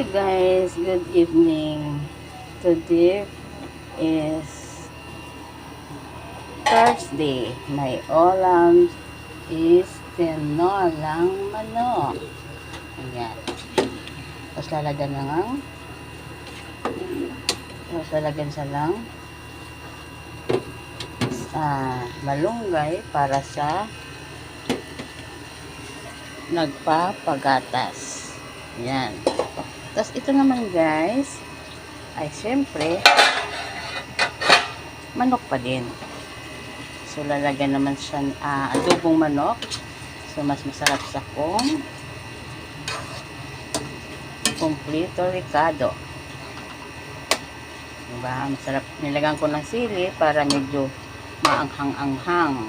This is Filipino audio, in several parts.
Hi guys, good evening. Today is Thursday. My ulam is tinolang manok. Ayan. Tapos lalagyan sa lang malunggay para sa nagpapagatas. Ayan. Tapos ito naman guys, ay syempre, manok pa din. So lalagyan naman siya adobong manok. So mas masarap sa complete ricado. Diba? Masarap. Nilagyan ko ng sili para medyo maanghang-anghang.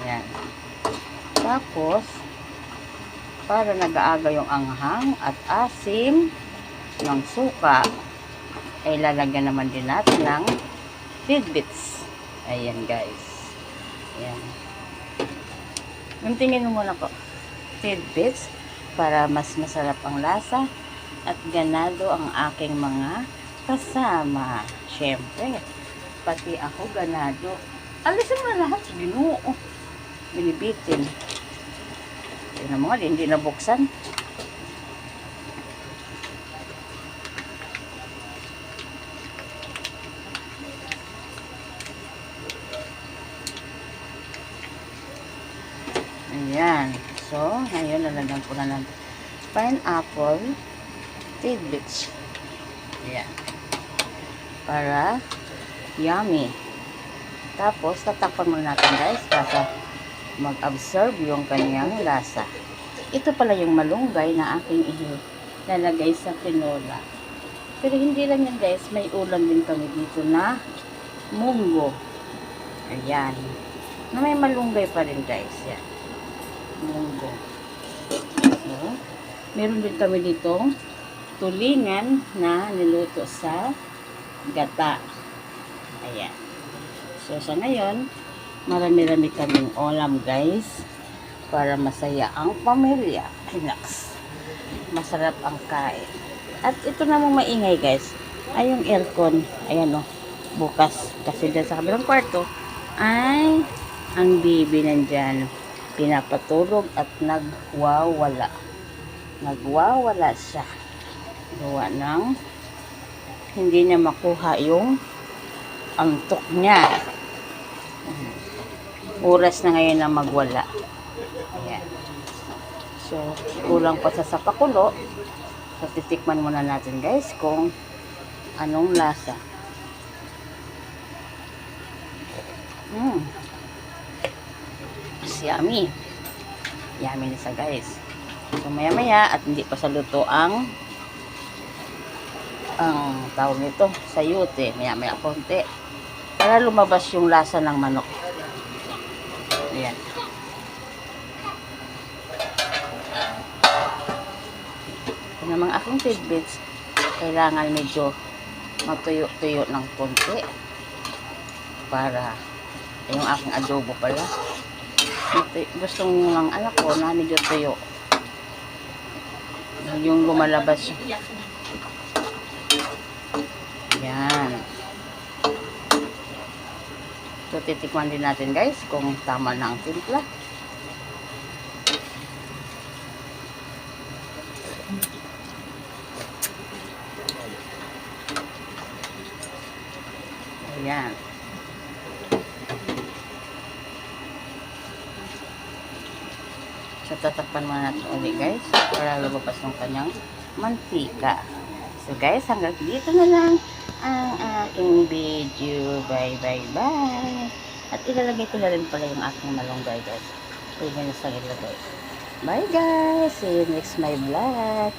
Ayan. Tapos, para nag-aaga yung anghang at asim ng suka, ay lalagyan naman din natin ng tidbits. Ayan guys. Ayan. Tingin mo muna po. Tidbits para mas masarap ang lasa at ganado ang aking mga kasama. Siyempre, pati ako ganado. Alisin mo na lahat. Ginoo. Binibitin. Yun na mga, hindi nabuksan. Ayan. So, ngayon lalagyan ko na ng pineapple tidbits. Ayan. Para yummy. Tapos, tatakpan muna natin guys para mag-absorb yung kanyang lasa. Ito pala yung malunggay na aking ilalagay sa tinola. Pero hindi lang yan guys, may ulam din kami dito na munggo. Ayan. Na may malunggay pa rin guys. Yan. Munggo. So, meron din kami dito tulingan na niluto sa gata. Ayan. So, sa ngayon, marami-rami kaming ulam guys para masaya ang pamilya. Relax. Masarap ang kain. At ito namang maingay guys ay yung aircon. Ayan o. Bukas. Kasi dyan sa kabilang kwarto ay ang baby nandyan. Pinapatulog at nagwawala. Nagwawala siya. Gawa ng hindi niya makuha yung antok niya. Oras na ngayon na magwala. Ayan. So, kulang pa sa pakulo. So, titikman muna natin guys kung anong lasa. Yummy. Yummy na siya guys. So, maya-maya at hindi pa sa luto ang tawag nito, sayote. Maya-maya konti. Para lumabas yung lasa ng manok. Ayan. Ito namang aking tidbits, kailangan medyo matuyo-tuyo ng konti para yung aking adobo pala. Gusto ng anak ko na medyo tuyo. Yung lumalabas. Ayan. So, titikman din natin guys kung tama na ang timpla. Ayan. So, tatakpan muna natin ulit guys para lumabas ng kanyang mantika. So guys, hanggang dito na lang ang aking video. Bye bye bye. At ilalagay ko na rin pala yung aking malunggay guys. Pwede na sa ilagay. Bye guys. See you next my vlog.